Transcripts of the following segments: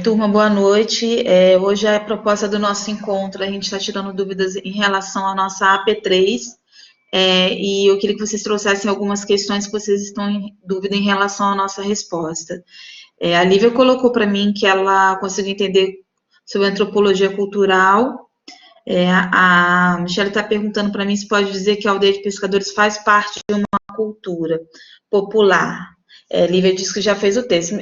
Turma, boa noite. Hoje a proposta do nosso encontro, a gente está tirando dúvidas em relação à nossa AP3, e eu queria que vocês trouxessem algumas questões que vocês estão em dúvida em relação à nossa resposta. A Lívia colocou para mim que ela conseguiu entender sobre antropologia cultural. A Michelle está perguntando para mim se pode dizer que a aldeia de pescadores faz parte de uma cultura popular. Lívia disse que já fez o texto.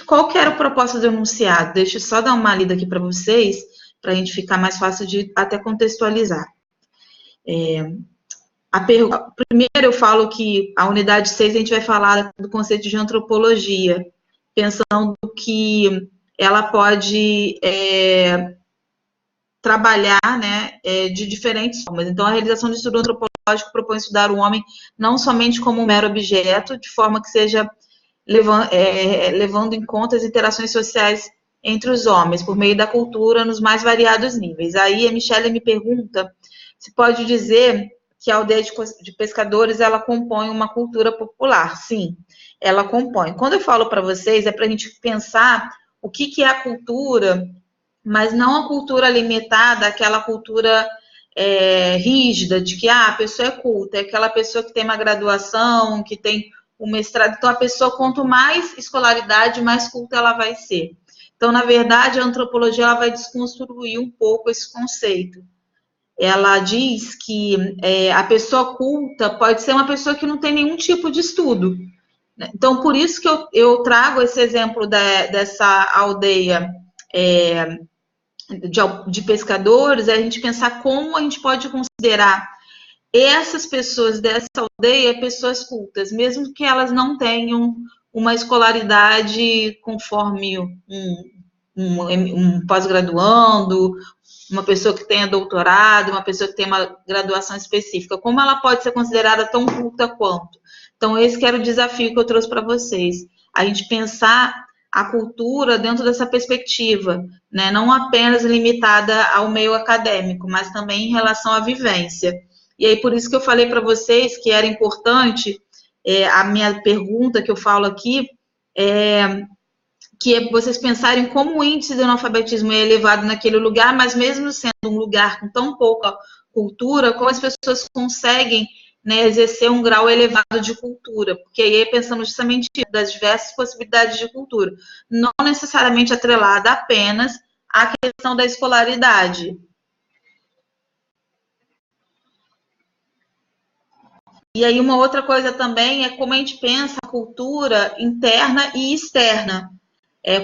Qual que era o propósito do enunciado? Deixa eu só dar uma lida aqui para vocês, para a gente ficar mais fácil de até contextualizar. Primeiro eu falo que a unidade 6 a gente vai falar do conceito de antropologia, pensando que ela pode trabalhar, né, de diferentes formas. Então, a realização de estudo antropológico propõe estudar o homem não somente como um mero objeto, de forma que seja levando em conta as interações sociais entre os homens, por meio da cultura, nos mais variados níveis. Aí a Michelle me pergunta se pode dizer que a aldeia de pescadores, ela compõe uma cultura popular. Sim, ela compõe. Quando eu falo para vocês, é para a gente pensar o que é a cultura, mas não a cultura limitada àquela cultura rígida, de que a pessoa é culta, é aquela pessoa que tem uma graduação, que tem um mestrado. Então, a pessoa, quanto mais escolaridade, mais culta ela vai ser. Então, na verdade, a antropologia ela vai desconstruir um pouco esse conceito. Ela diz que a pessoa culta pode ser uma pessoa que não tem nenhum tipo de estudo. Então, por isso que eu trago esse exemplo dessa aldeia de pescadores, é a gente pensar como a gente pode considerar essas pessoas dessa aldeia pessoas cultas, mesmo que elas não tenham uma escolaridade conforme um pós-graduando, uma pessoa que tenha doutorado, uma pessoa que tenha uma graduação específica. Como ela pode ser considerada tão culta quanto? Então, esse que era o desafio que eu trouxe para vocês. A gente pensar a cultura dentro dessa perspectiva, né? Não apenas limitada ao meio acadêmico, mas também em relação à vivência. E aí, por isso que eu falei para vocês que era importante, a minha pergunta que eu falo aqui, que é vocês pensarem como o índice de analfabetismo é elevado naquele lugar, mas mesmo sendo um lugar com tão pouca cultura, como as pessoas conseguem, né, exercer um grau elevado de cultura, porque aí pensamos justamente das diversas possibilidades de cultura, não necessariamente atrelada apenas à questão da escolaridade. E aí uma outra coisa também é como a gente pensa a cultura interna e externa.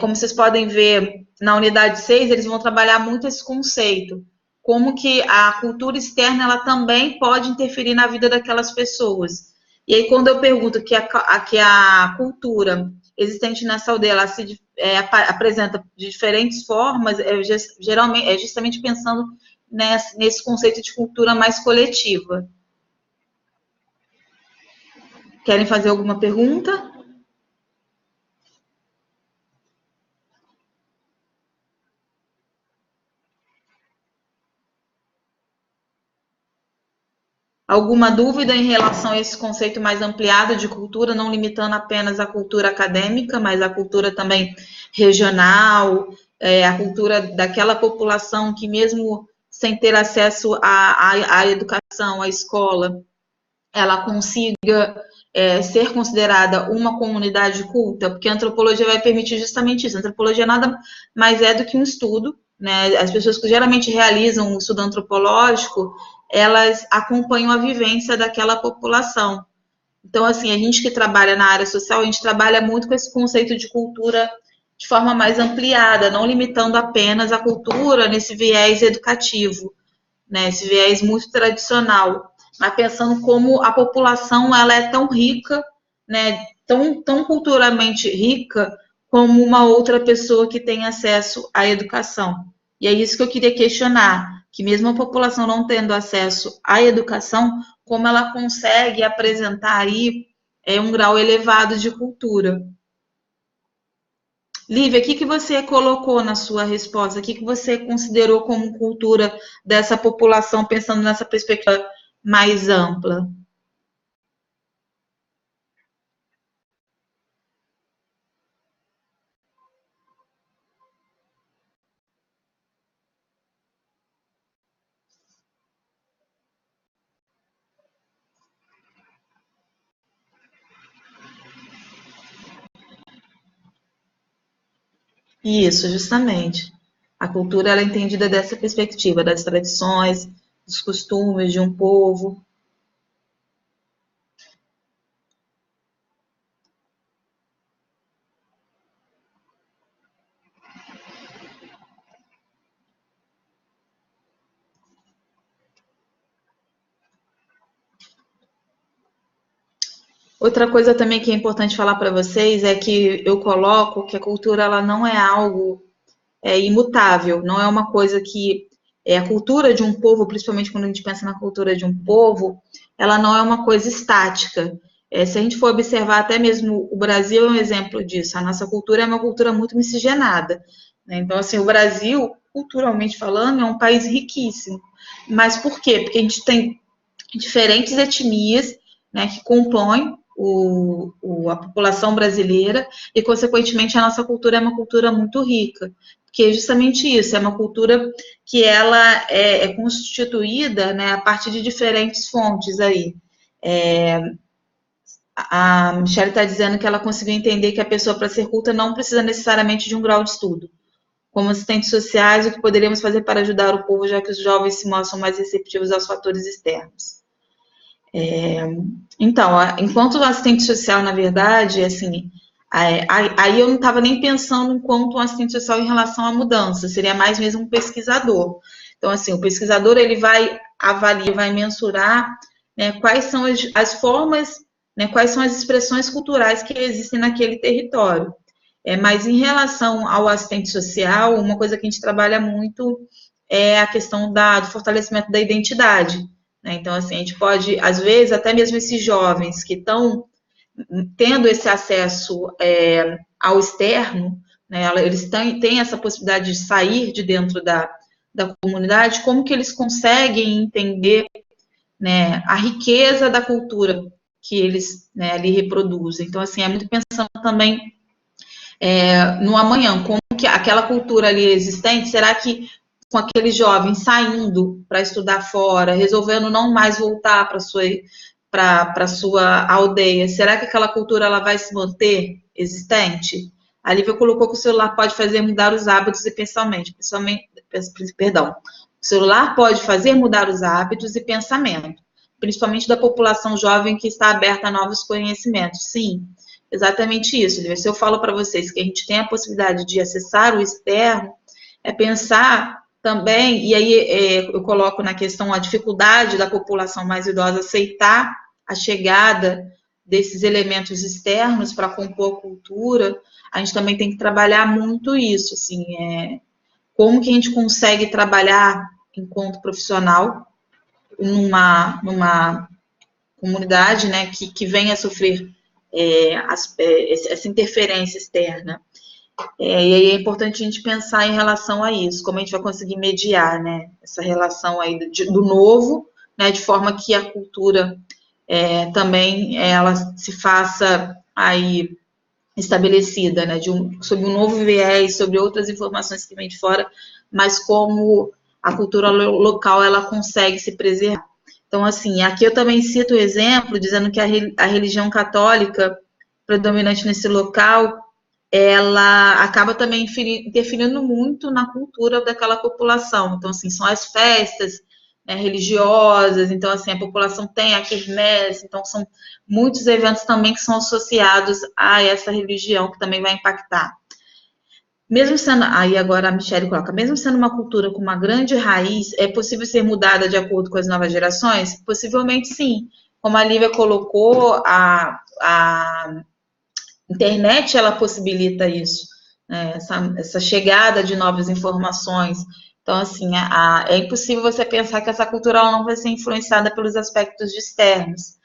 Como vocês podem ver na unidade 6, eles vão trabalhar muito esse conceito. Como que a cultura externa ela também pode interferir na vida daquelas pessoas. E aí, quando eu pergunto que a cultura existente nessa aldeia ela se apresenta de diferentes formas, geralmente é justamente pensando nesse conceito de cultura mais coletiva. Querem fazer alguma pergunta? Alguma dúvida em relação a esse conceito mais ampliado de cultura, não limitando apenas a cultura acadêmica, mas a cultura também regional, a cultura daquela população que mesmo sem ter acesso à educação, à escola, ela consiga ser considerada uma comunidade culta, porque a antropologia vai permitir justamente isso. A antropologia nada mais é do que um estudo, né? As pessoas que geralmente realizam um estudo antropológico, elas acompanham a vivência daquela população. Então, assim, a gente que trabalha na área social, a gente trabalha muito com esse conceito de cultura de forma mais ampliada, não limitando apenas a cultura nesse viés educativo, né, esse viés muito tradicional, mas pensando como a população ela é tão rica, né, tão culturalmente rica como uma outra pessoa que tem acesso à educação. E é isso que eu queria questionar, que mesmo a população não tendo acesso à educação, como ela consegue apresentar aí um grau elevado de cultura. Lívia, o que você colocou na sua resposta? O que você considerou como cultura dessa população, pensando nessa perspectiva mais ampla? Isso, justamente. A cultura ela é entendida dessa perspectiva, das tradições, dos costumes de um povo. Outra coisa também que é importante falar para vocês é que eu coloco que a cultura ela não é algo imutável, não é uma coisa que a cultura de um povo, principalmente quando a gente pensa na cultura de um povo, ela não é uma coisa estática. Se a gente for observar, até mesmo o Brasil é um exemplo disso. A nossa cultura é uma cultura muito miscigenada, né? Então, assim, o Brasil, culturalmente falando, é um país riquíssimo. Mas por quê? Porque a gente tem diferentes etnias, né, que compõem a população brasileira e, consequentemente, a nossa cultura é uma cultura muito rica, porque é justamente isso, é uma cultura que ela é constituída, né, a partir de diferentes fontes aí. A Michelle está dizendo que ela conseguiu entender que a pessoa, para ser culta, não precisa necessariamente de um grau de estudo. Como assistentes sociais, o que poderíamos fazer para ajudar o povo, já que os jovens se mostram mais receptivos aos fatores externos? Então, enquanto assistente social, na verdade, assim, aí eu não estava nem pensando enquanto um assistente social em relação à mudança, seria mais mesmo um pesquisador. Então, assim, o pesquisador ele vai avaliar, vai mensurar, né, quais são as formas, né, quais são as expressões culturais que existem naquele território. Mas em relação ao assistente social, uma coisa que a gente trabalha muito é a questão do fortalecimento da identidade, né? Então, assim, a gente pode, às vezes, até mesmo esses jovens que estão tendo esse acesso ao externo, né, eles têm essa possibilidade de sair de dentro da comunidade, como que eles conseguem entender, né, a riqueza da cultura que eles, né, ali reproduzem. Então, assim, é muito pensando também no amanhã, como que aquela cultura ali existente, será que com aqueles jovens saindo para estudar fora, resolvendo não mais voltar para sua aldeia, será que aquela cultura ela vai se manter existente? A Lívia colocou que o celular pode fazer mudar os hábitos e perdão, o celular pode fazer mudar os hábitos e pensamento, principalmente da população jovem que está aberta a novos conhecimentos. Sim, exatamente isso, Lívia. Se eu falo para vocês que a gente tem a possibilidade de acessar o externo, é pensar também, e aí eu coloco na questão a dificuldade da população mais idosa aceitar a chegada desses elementos externos para compor a cultura, a gente também tem que trabalhar muito isso, assim, como que a gente consegue trabalhar enquanto profissional numa comunidade, né, que venha a sofrer essa interferência externa. E aí é importante a gente pensar em relação a isso, como a gente vai conseguir mediar, né, essa relação aí do novo, né, de forma que a cultura também ela se faça aí estabelecida, né, sobre um novo viés, sobre outras informações que vêm de fora, mas como a cultura local ela consegue se preservar. Então, assim, aqui eu também cito o exemplo dizendo que a religião católica predominante nesse local ela acaba também interferindo muito na cultura daquela população. Então, assim, são as festas, né, religiosas, então, assim, a população tem a quermesse, então, são muitos eventos também que são associados a essa religião, que também vai impactar. Mesmo sendo, aí agora a Michelle coloca, mesmo sendo uma cultura com uma grande raiz, é possível ser mudada de acordo com as novas gerações? Possivelmente sim. Como a Lívia colocou, a internet ela possibilita isso, né? Essa chegada de novas informações. Então, assim, é impossível você pensar que essa cultura ela não vai ser influenciada pelos aspectos externos.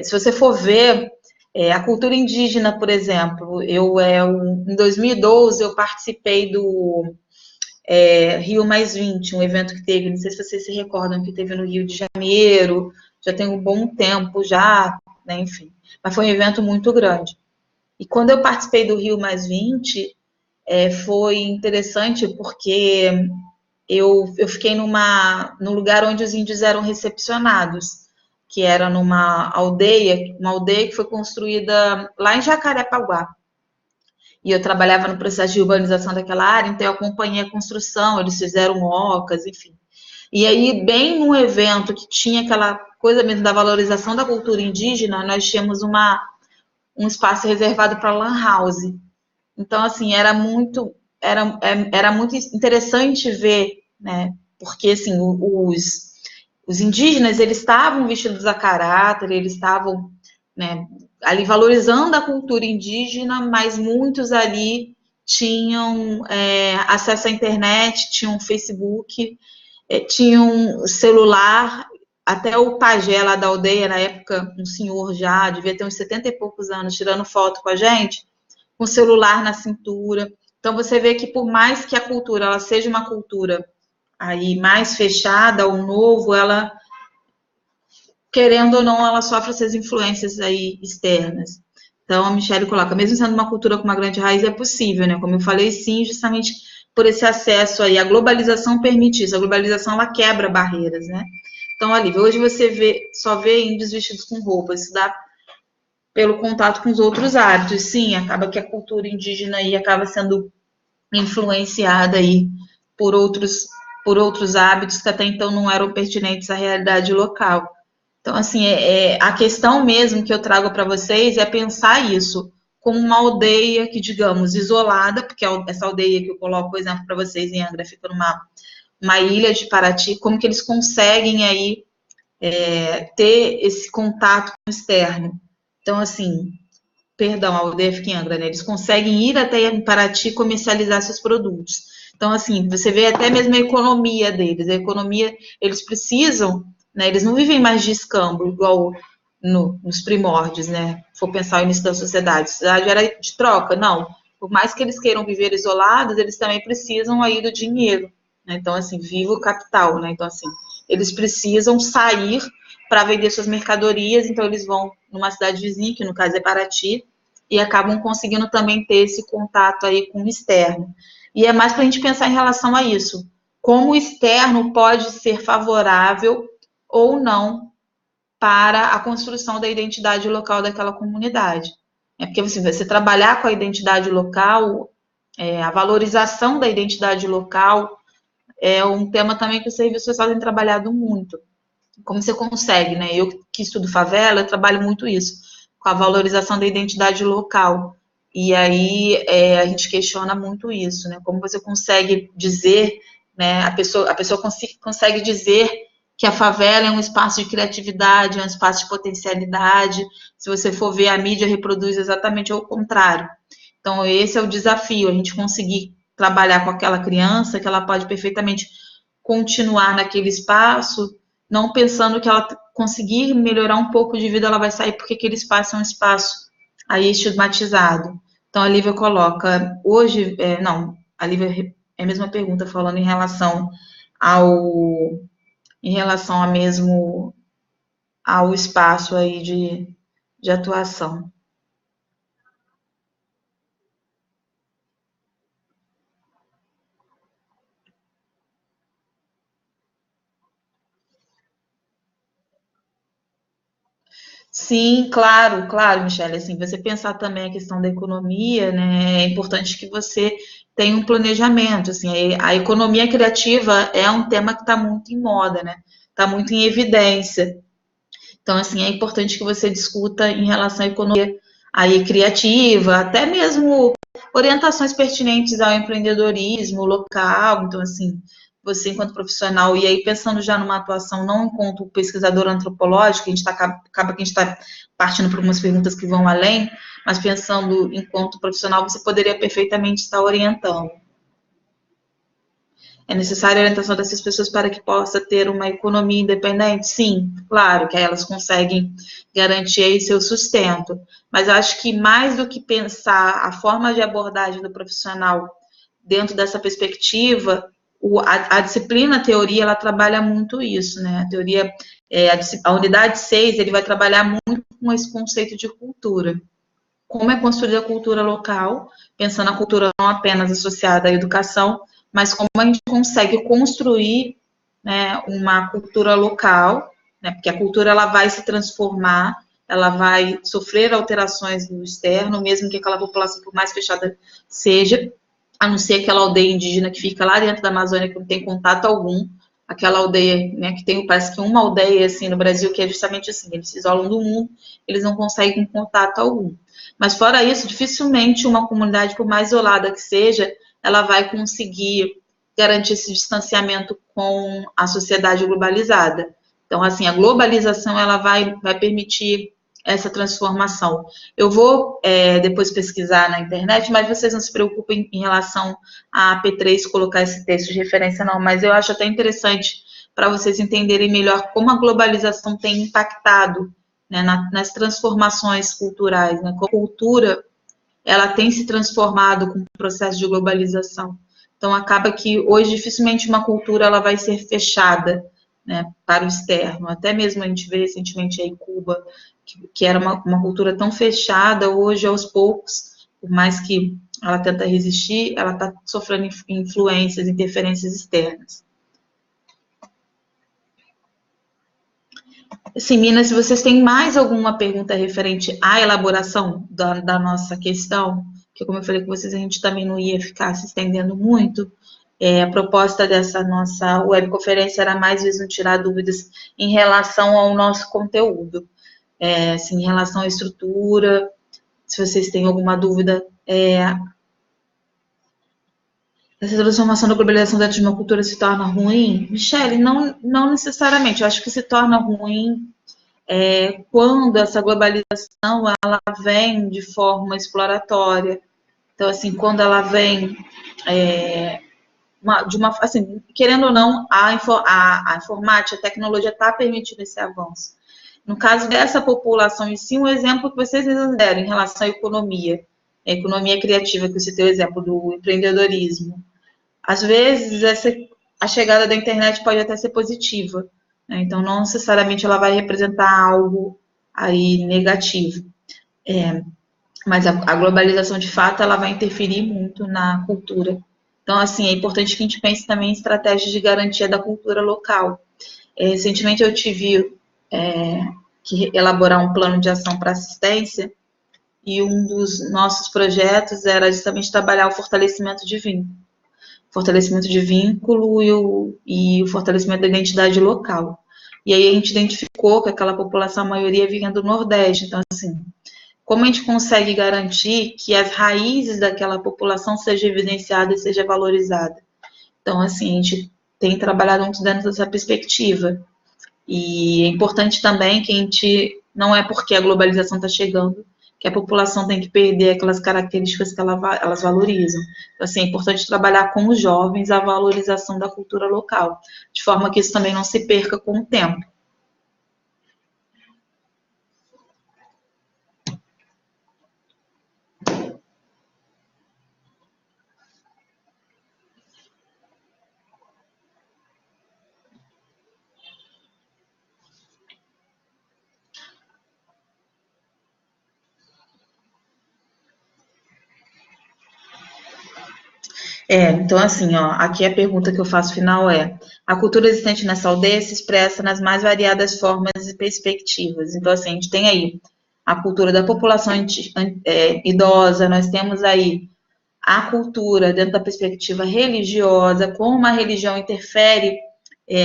Se você for ver a cultura indígena, por exemplo, em 2012 eu participei do Rio Mais 20, um evento que teve, não sei se vocês se recordam, que teve no Rio de Janeiro, já tem um bom tempo já, né, enfim, mas foi um evento muito grande. E quando eu participei do Rio Mais 20, foi interessante porque eu fiquei num lugar onde os índios eram recepcionados, que era numa aldeia, uma aldeia que foi construída lá em Jacarepaguá. e eu trabalhava no processo de urbanização daquela área, então eu acompanhei a construção, eles fizeram ocas, enfim. E aí, bem num evento que tinha aquela coisa mesmo da valorização da cultura indígena, nós tínhamos um espaço reservado para lan house. Então, assim, era muito interessante ver, né? Porque, assim, os indígenas, eles estavam vestidos a caráter, eles estavam, né, ali valorizando a cultura indígena, mas muitos ali tinham acesso à internet, tinham Facebook, tinham celular, até o pajé lá da aldeia, na época, um senhor já, devia ter uns 70 e poucos anos, tirando foto com a gente, com o celular na cintura. Então, você vê que por mais que a cultura ela seja uma cultura aí mais fechada, o novo, ela, querendo ou não, ela sofre essas influências aí externas. Então, a Michelle coloca, mesmo sendo uma cultura com uma grande raiz, é possível, né? Como eu falei, sim, justamente por esse acesso aí, a globalização permite isso. A globalização, ela quebra barreiras, né? Então, Olivia, hoje você só vê índios vestidos com roupas, isso dá pelo contato com os outros hábitos. Sim, acaba que a cultura indígena aí acaba sendo influenciada aí por outros hábitos que até então não eram pertinentes à realidade local. Então, assim, a questão mesmo que eu trago para vocês é pensar isso como uma aldeia que, digamos, isolada, porque essa aldeia que eu coloco, por exemplo, para vocês em Angra, fica uma ilha de Paraty, como que eles conseguem aí ter esse contato externo. Então, assim, perdão, a aldeia fica em Angra, né? Eles conseguem ir até Paraty e comercializar seus produtos. Então, assim, você vê até mesmo a economia deles. A economia, eles precisam, né? Eles não vivem mais de escambo, igual nos primórdios, né? Se for pensar o início da sociedade. A sociedade era de troca, não. Por mais que eles queiram viver isolados, eles também precisam aí do dinheiro. Né? Então, assim, viva o capital, né? Então, assim, eles precisam sair para vender suas mercadorias, então eles vão numa cidade vizinha, que no caso é Paraty, e acabam conseguindo também ter esse contato aí com o externo. E é mais para a gente pensar em relação a isso. Como o externo pode ser favorável ou não para a construção da identidade local daquela comunidade. É porque você trabalhar com a identidade local, a valorização da identidade local, é um tema também que o serviço social tem trabalhado muito. Como você consegue, né? Eu que estudo favela, eu trabalho muito isso, com a valorização da identidade local. E aí a gente questiona muito isso, né? Como você consegue dizer, né? A pessoa consegue dizer que a favela é um espaço de criatividade, é um espaço de potencialidade. Se você for ver, a mídia reproduz exatamente ao contrário. Então, esse é o desafio, a gente conseguir trabalhar com aquela criança, que ela pode perfeitamente continuar naquele espaço, não pensando que ela conseguir melhorar um pouco de vida, ela vai sair porque aquele espaço é um espaço aí estigmatizado. Então, a Lívia coloca, hoje, não, a Lívia é a mesma pergunta, falando em relação a mesmo ao espaço aí de atuação. Sim, claro, claro, Michele. Assim, você pensar também a questão da economia, né? É importante que você tenha um planejamento. Assim, a economia criativa é um tema que está muito em moda, né? Está muito em evidência. Então, assim, é importante que você discuta em relação à economia aí criativa, até mesmo orientações pertinentes ao empreendedorismo local. Então, assim, você enquanto profissional, e aí pensando já numa atuação não enquanto pesquisador antropológico, acaba que a gente está partindo para algumas perguntas que vão além, mas pensando enquanto profissional, você poderia perfeitamente estar orientando. É necessária a orientação dessas pessoas para que possa ter uma economia independente? Sim, claro, que aí elas conseguem garantir aí seu sustento. Mas eu acho que mais do que pensar a forma de abordagem do profissional dentro dessa perspectiva, a disciplina, a teoria, ela trabalha muito isso, né? A teoria, a unidade 6, ele vai trabalhar muito com esse conceito de cultura. Como é construída a cultura local, pensando a cultura não apenas associada à educação, mas como a gente consegue construir, né, uma cultura local, né, porque a cultura ela vai se transformar, ela vai sofrer alterações no externo, mesmo que aquela população, por mais fechada seja, a não ser aquela aldeia indígena que fica lá dentro da Amazônia, que não tem contato algum, aquela aldeia, né, que tem, parece que uma aldeia, assim, no Brasil, que é justamente assim, eles se isolam do mundo, eles não conseguem contato algum. Mas fora isso, dificilmente uma comunidade, por mais isolada que seja, ela vai conseguir garantir esse distanciamento com a sociedade globalizada. Então, assim, a globalização, ela vai permitir essa transformação. Eu vou depois pesquisar na internet, mas vocês não se preocupem em relação a P3 colocar esse texto de referência, não, mas eu acho até interessante para vocês entenderem melhor como a globalização tem impactado, né, nas transformações culturais, né, como a cultura ela tem se transformado com o processo de globalização. Então, acaba que hoje dificilmente uma cultura ela vai ser fechada, né, para o externo. Até mesmo a gente vê recentemente aí Cuba, que era uma cultura tão fechada, hoje, aos poucos, por mais que ela tenta resistir, ela está sofrendo influências, interferências externas. Assim, Minas, se vocês têm mais alguma pergunta referente à elaboração da nossa questão, que como eu falei com vocês, a gente também não ia ficar se estendendo muito, a proposta dessa nossa webconferência era mais mesmo tirar dúvidas em relação ao nosso conteúdo, assim, em relação à estrutura, se vocês têm alguma dúvida, essa transformação da globalização dentro de uma cultura se torna ruim? Michele, não necessariamente, eu acho que se torna ruim quando essa globalização ela vem de forma exploratória. Então, assim, quando ela vem assim, querendo ou não, a informática, a tecnologia está permitindo esse avanço. No caso dessa população em si, um exemplo que vocês deram em relação à economia, a economia criativa, que você tem o exemplo do empreendedorismo. Às vezes, a chegada da internet pode até ser positiva, né? Então, não necessariamente ela vai representar algo aí negativo. Mas a globalização, de fato, ela vai interferir muito na cultura. Então, assim, é importante que a gente pense também em estratégias de garantia da cultura local. Recentemente eu tive que elaborar um plano de ação para assistência e um dos nossos projetos era justamente trabalhar o fortalecimento de vínculo e o fortalecimento da identidade local. E aí a gente identificou que aquela população, a maioria vinha do Nordeste. Então, assim, como a gente consegue garantir que as raízes daquela população sejam evidenciadas e seja valorizada? Então, assim, a gente tem trabalhado muito dentro dessa perspectiva. E é importante também que a gente, não é porque a globalização está chegando, que a população tem que perder aquelas características que elas valorizam. Então, assim, é importante trabalhar com os jovens a valorização da cultura local, de forma que isso também não se perca com o tempo. Então assim, ó, aqui a pergunta que eu faço final é: a cultura existente nessa aldeia se expressa nas mais variadas formas e perspectivas. Então, assim, a gente tem aí a cultura da população idosa, nós temos aí a cultura dentro da perspectiva religiosa, como a religião interfere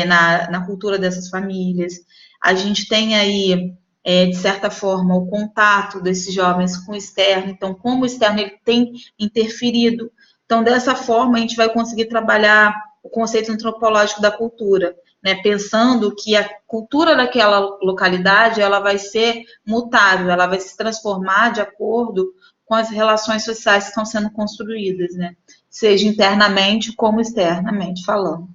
na cultura dessas famílias. A gente tem aí, de certa forma, o contato desses jovens com o externo, então, como o externo ele tem interferido. Então, dessa forma, a gente vai conseguir trabalhar o conceito antropológico da cultura, né? Pensando que a cultura daquela localidade ela vai ser mutável, ela vai se transformar de acordo com as relações sociais que estão sendo construídas, né? Seja internamente como externamente falando.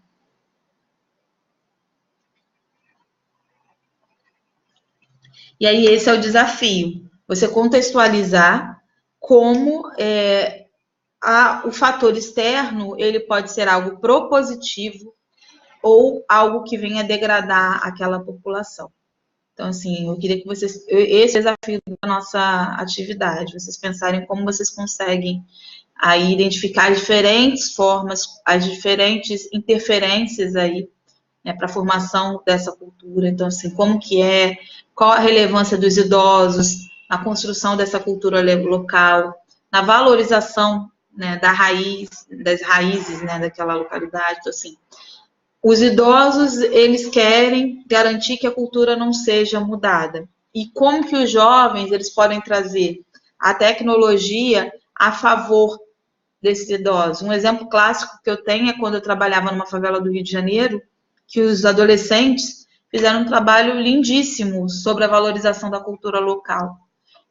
E aí esse é o desafio, você contextualizar como o fator externo ele pode ser algo propositivo ou algo que venha degradar aquela população. Então, assim, eu queria que vocês, esse é o desafio da nossa atividade, vocês pensarem como vocês conseguem aí identificar as diferentes formas, as diferentes interferências aí né, para a formação dessa cultura. Então, assim, como que é, qual a relevância dos idosos na construção dessa cultura local, na valorização, né, das raízes, né, daquela localidade. Então, assim, os idosos, eles querem garantir que a cultura não seja mudada. E como que os jovens, eles podem trazer a tecnologia a favor desses idosos? Um exemplo clássico que eu tenho é quando eu trabalhava numa favela do Rio de Janeiro, que os adolescentes fizeram um trabalho lindíssimo sobre a valorização da cultura local.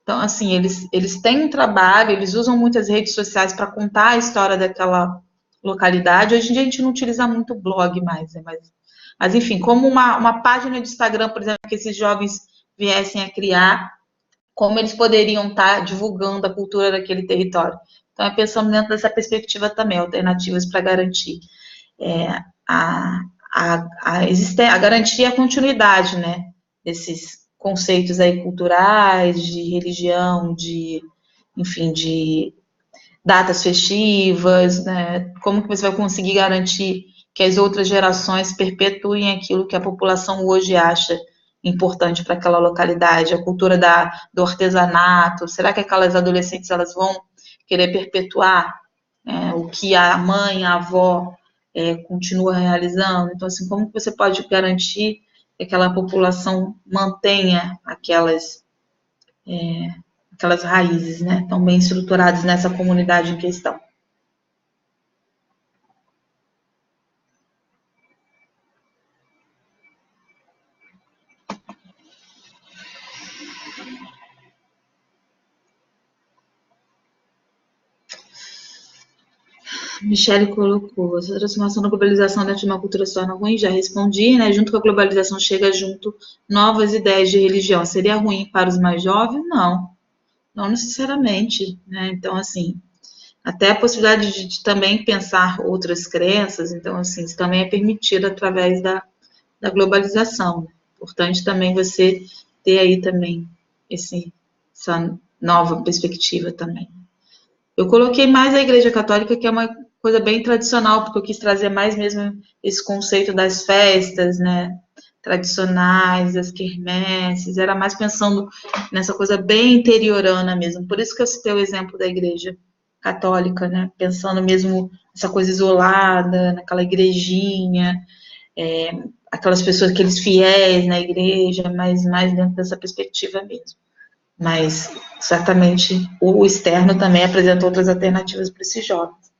Então, assim, eles têm um trabalho, eles usam muitas redes sociais para contar a história daquela localidade. Hoje em dia a gente não utiliza muito blog mais, né? Mas enfim, como uma página de Instagram, por exemplo, que esses jovens viessem a criar, como eles poderiam estar divulgando a cultura daquele território. Então, é pensando dentro dessa perspectiva também, alternativas para garantir a, a garantir a continuidade, né, desses conceitos aí culturais, de religião, enfim, de datas festivas, né, como que você vai conseguir garantir que as outras gerações perpetuem aquilo que a população hoje acha importante para aquela localidade, a cultura do artesanato. Será que aquelas adolescentes elas vão querer perpetuar o que a mãe, a avó continua realizando? Então, assim, como que você pode garantir que aquela população mantenha aquelas raízes, né, tão bem estruturadas nessa comunidade em questão? Michele colocou, essa transformação da globalização dentro de uma cultura se torna ruim, já respondi, né? Junto com a globalização chega junto novas ideias de religião. Seria ruim para os mais jovens? Não, não necessariamente, né? Então, assim, até a possibilidade de também pensar outras crenças, então, assim, isso também é permitido através da globalização. Importante também você ter aí também essa nova perspectiva também. Eu coloquei mais a Igreja Católica, que é uma coisa bem tradicional, porque eu quis trazer mais mesmo esse conceito das festas, né, tradicionais, das quermesses, era mais pensando nessa coisa bem interiorana mesmo. Por isso que eu citei o exemplo da Igreja Católica, né, pensando mesmo essa coisa isolada, naquela igrejinha, aquelas pessoas, aqueles fiéis na igreja, mas mais dentro dessa perspectiva mesmo. Mas, certamente, o externo também apresenta outras alternativas para esses jovens.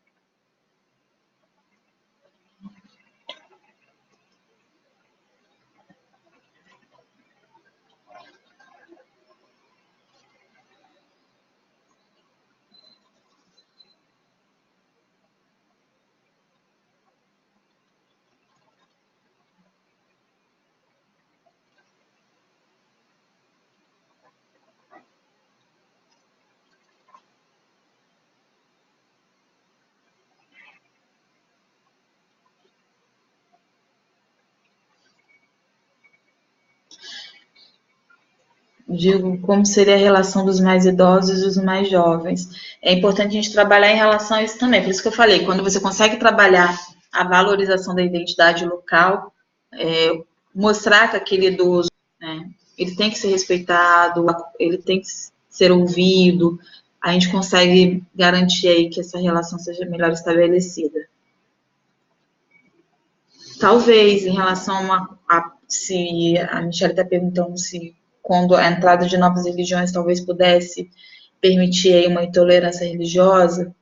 Digo, como seria a relação dos mais idosos e dos mais jovens. É importante a gente trabalhar em relação a isso também. Por isso que eu falei, quando você consegue trabalhar a valorização da identidade local, mostrar que aquele idoso, né, ele tem que ser respeitado, ele tem que ser ouvido, a gente consegue garantir aí que essa relação seja melhor estabelecida. Talvez, em relação se a Michelle está perguntando se quando a entrada de novas religiões talvez pudesse permitir aí uma intolerância religiosa,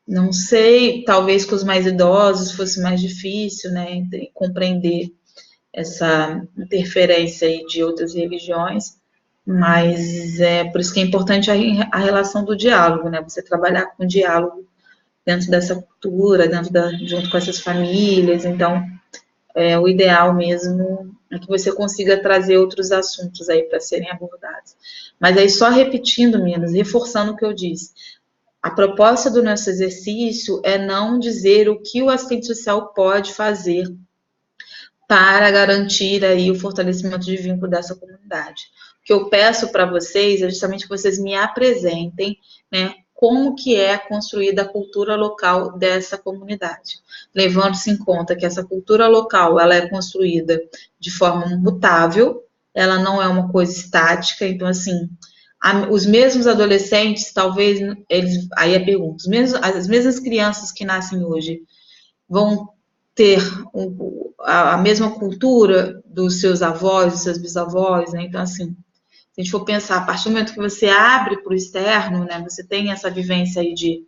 não sei, talvez com os mais idosos fosse mais difícil, né, compreender essa interferência aí de outras religiões, mas é por isso que é importante a relação do diálogo, né, você trabalhar com diálogo dentro dessa cultura, junto com essas famílias. Então, o ideal mesmo é que você consiga trazer outros assuntos aí para serem abordados. Mas aí, só repetindo, meninas, reforçando o que eu disse, a proposta do nosso exercício é não dizer o que o assistente social pode fazer para garantir aí o fortalecimento de vínculo dessa comunidade. O que eu peço para vocês é justamente que vocês me apresentem, né, como que é construída a cultura local dessa comunidade, levando-se em conta que essa cultura local ela é construída de forma mutável, ela não é uma coisa estática, então assim, os mesmos adolescentes, talvez, eles, aí a pergunta, as mesmas crianças que nascem hoje vão ter a mesma cultura dos seus avós, dos seus bisavós, né? Então, assim, se a gente for pensar, a partir do momento que você abre para o externo, né, você tem essa vivência aí de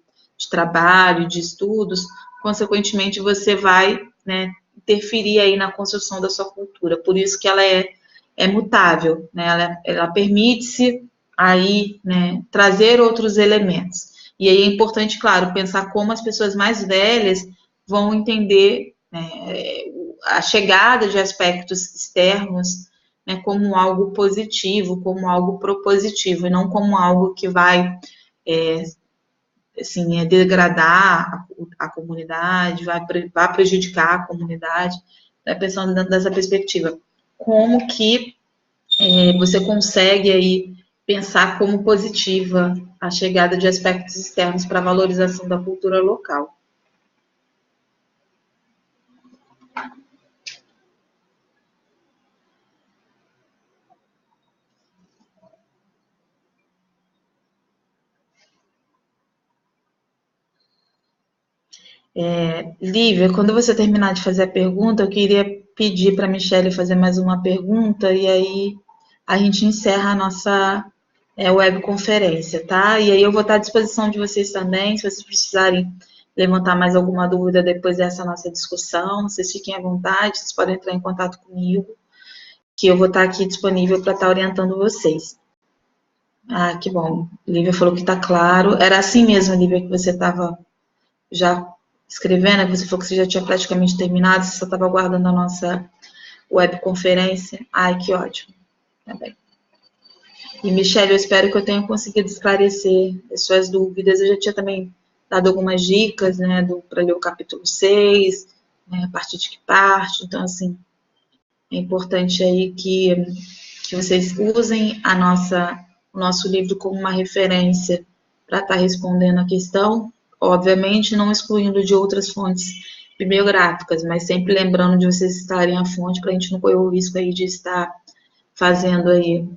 trabalho, de estudos, consequentemente você vai, né, interferir aí na construção da sua cultura. Por isso que ela é mutável, né? Ela permite-se aí, né, trazer outros elementos. E aí é importante, claro, pensar como as pessoas mais velhas vão entender, né, a chegada de aspectos externos, né, como algo positivo, como algo propositivo, e não como algo que vai assim, degradar a comunidade, vai prejudicar a comunidade, né, pensando dentro dessa perspectiva. Como que você consegue aí pensar como positiva a chegada de aspectos externos para a valorização da cultura local? Lívia, quando você terminar de fazer a pergunta, eu queria pedir para a Michelle fazer mais uma pergunta e aí a gente encerra a nossa webconferência, tá? E aí eu vou estar à disposição de vocês também, se vocês precisarem levantar mais alguma dúvida depois dessa nossa discussão, vocês fiquem à vontade, vocês podem entrar em contato comigo, que eu vou estar aqui disponível para estar orientando vocês. Ah, que bom. Lívia falou que está claro. Era assim mesmo, Lívia, que você estava já escrevendo, você falou que você já tinha praticamente terminado, você só estava aguardando a nossa webconferência. Ai, que ótimo. Tá bem. E, Michelle, eu espero que eu tenha conseguido esclarecer as suas dúvidas. Eu já tinha também dado algumas dicas, né, para ler o capítulo 6, né, a partir de que parte. Então, assim, é importante aí que vocês usem o nosso livro como uma referência para estar respondendo a questão, obviamente não excluindo de outras fontes bibliográficas, mas sempre lembrando de vocês estarem à fonte para a gente não correr o risco aí de estar fazendo aí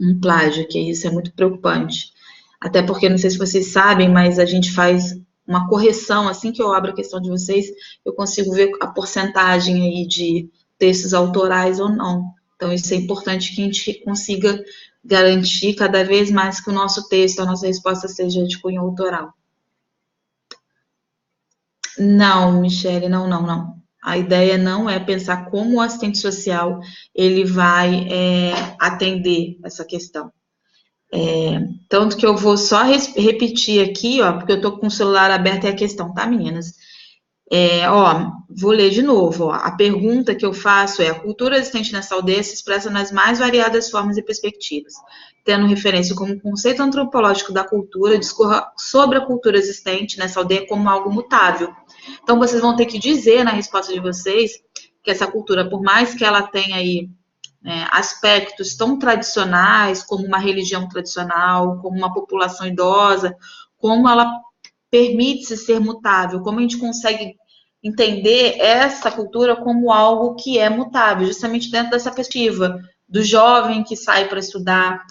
um plágio, que isso é muito preocupante. Até porque, não sei se vocês sabem, mas a gente faz uma correção, assim que eu abro a questão de vocês, eu consigo ver a porcentagem aí de textos autorais ou não. Então, isso é importante que a gente consiga garantir cada vez mais que o nosso texto, a nossa resposta seja de cunho autoral. Não, Michele, não, não, não. A ideia não é pensar como o assistente social ele vai atender essa questão. Tanto que eu vou só repetir aqui, ó, porque eu tô com o celular aberto e a questão, tá, meninas? Vou ler de novo. Ó. A pergunta que eu faço é: a cultura existente nessa aldeia se expressa nas mais variadas formas e perspectivas, tendo referência como conceito antropológico da cultura, discorra sobre a cultura existente nessa aldeia como algo mutável. Então, vocês vão ter que dizer na resposta de vocês que essa cultura, por mais que ela tenha aí aspectos tão tradicionais, como uma religião tradicional, como uma população idosa, como ela permite-se ser mutável, como a gente consegue entender essa cultura como algo que é mutável, justamente dentro dessa perspectiva do jovem que sai para estudar,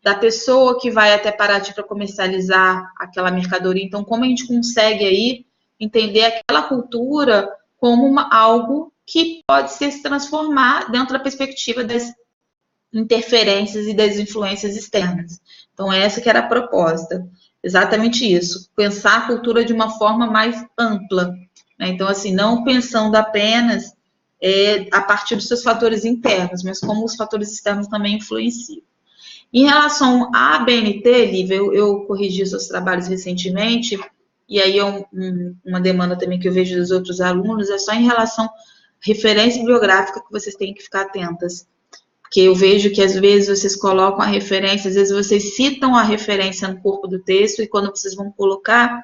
da pessoa que vai até Paraty para comercializar aquela mercadoria. Então, como a gente consegue aí entender aquela cultura como algo que pode se transformar dentro da perspectiva das interferências e das influências externas. Então, essa que era a proposta. Exatamente isso. Pensar a cultura de uma forma mais ampla. Né? Então, assim, não pensando apenas a partir dos seus fatores internos, mas como os fatores externos também influenciam. Em relação à BNT, Lívia, eu corrigi os seus trabalhos recentemente, e aí uma demanda também que eu vejo dos outros alunos, é só em relação à referência bibliográfica que vocês têm que ficar atentas. Porque eu vejo que às vezes vocês colocam a referência, às vezes vocês citam a referência no corpo do texto, e quando vocês vão colocar,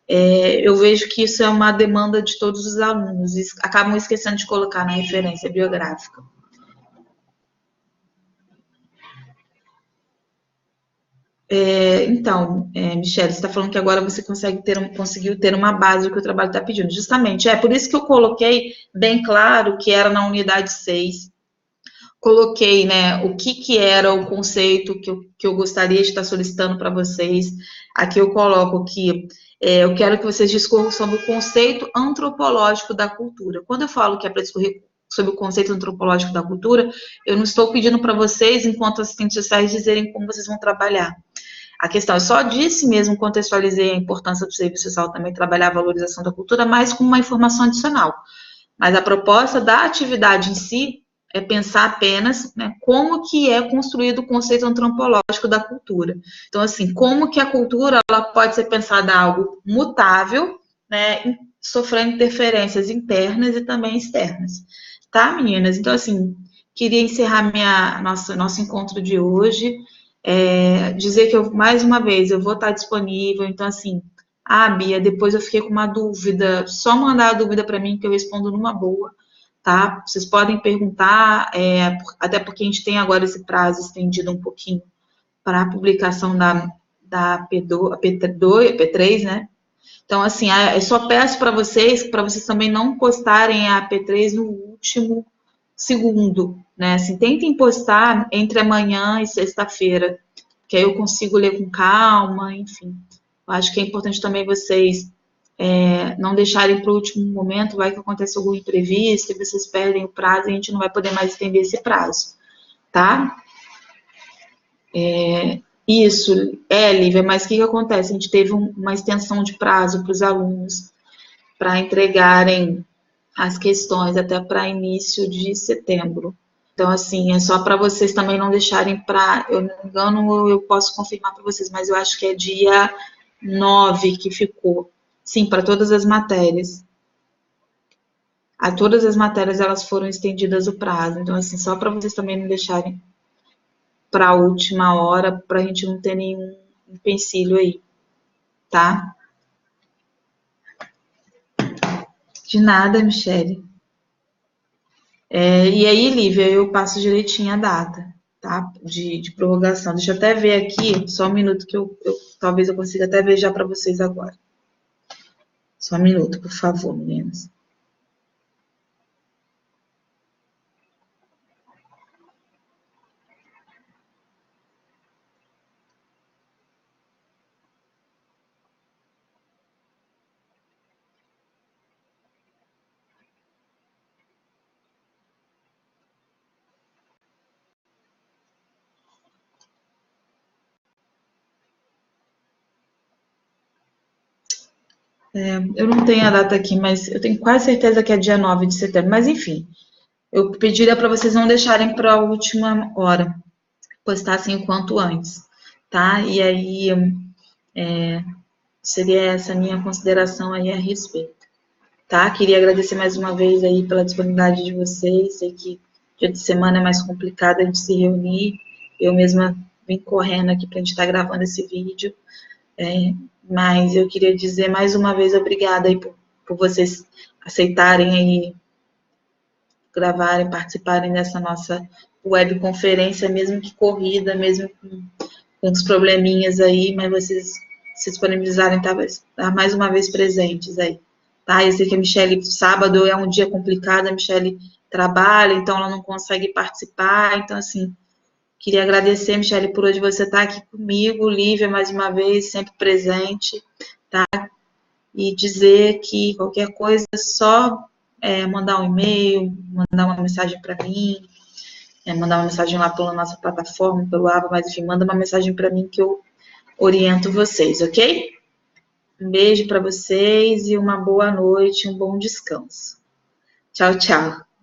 eu vejo que isso é uma demanda de todos os alunos, e acabam esquecendo de colocar na referência biográfica. Então, Michelle, você está falando que agora você conseguiu ter uma base do que o trabalho está pedindo. Justamente, por isso que eu coloquei bem claro que era na unidade 6. Coloquei, né, o que era o conceito que eu gostaria de estar solicitando para vocês. Aqui eu coloco que eu quero que vocês discorram sobre o conceito antropológico da cultura. Quando eu falo que é para discorrer sobre o conceito antropológico da cultura, eu não estou pedindo para vocês, enquanto assistentes sociais, dizerem como vocês vão trabalhar. A questão, eu só disse mesmo, contextualizei a importância do serviço social também, trabalhar a valorização da cultura, mas com uma informação adicional. Mas a proposta da atividade em si é pensar apenas, né, como que é construído o conceito antropológico da cultura. Então, assim, como que a cultura ela pode ser pensada algo mutável, né, sofrendo interferências internas e também externas. Tá, meninas? Então, assim, queria encerrar nosso encontro de hoje, dizer que mais uma vez, eu vou estar disponível, então, assim, Bia, depois eu fiquei com uma dúvida, só mandar a dúvida para mim que eu respondo numa boa, tá? Vocês podem perguntar, até porque a gente tem agora esse prazo estendido um pouquinho para a publicação da P3, né? Então, assim, eu só peço para vocês também não postarem a P3 no último segundo, né? Assim, tentem postar entre amanhã e sexta-feira, que aí eu consigo ler com calma, enfim. Eu acho que é importante também vocês não deixarem para o último momento, vai que acontece algum imprevisto e vocês perdem o prazo e a gente não vai poder mais estender esse prazo, tá? Isso, Lívia, mas o que acontece? A gente teve uma extensão de prazo para os alunos para entregarem as questões até para início de setembro. Então, assim, é só para vocês também não deixarem para. Eu não me engano, eu posso confirmar para vocês, mas eu acho que é dia 9 que ficou. Sim, para todas as matérias. A todas as matérias elas foram estendidas o prazo. Então, assim, só para vocês também não deixarem para a última hora, para a gente não ter nenhum empecilho aí, tá? De nada, Michele. E aí, Lívia, eu passo direitinho a data, tá? De prorrogação. Deixa eu até ver aqui, só um minuto que talvez eu consiga até ver já para vocês agora. Só um minuto, por favor, meninas. Eu não tenho a data aqui, mas eu tenho quase certeza que é dia 9 de setembro. Mas, enfim, eu pediria para vocês não deixarem para a última hora, postassem o quanto antes, tá? E aí, seria essa a minha consideração aí a respeito, tá? Queria agradecer mais uma vez aí pela disponibilidade de vocês. Sei que dia de semana é mais complicado a gente se reunir. Eu mesma vim correndo aqui para a gente estar gravando esse vídeo. Mas eu queria dizer mais uma vez obrigada aí por vocês aceitarem aí gravarem, participarem dessa nossa webconferência, mesmo que corrida, mesmo com os probleminhas aí, mas vocês se disponibilizarem estar mais uma vez presentes aí, tá? Eu sei que a Michelle, sábado é um dia complicado, a Michelle trabalha, então ela não consegue participar, então assim, queria agradecer, Michelle, por hoje você estar aqui comigo, Lívia, mais uma vez, sempre presente, tá? E dizer que qualquer coisa é só mandar um e-mail, mandar uma mensagem para mim, mandar uma mensagem lá pela nossa plataforma, pelo Ava, mas enfim, manda uma mensagem para mim que eu oriento vocês, ok? Um beijo para vocês e uma boa noite, um bom descanso. Tchau, tchau.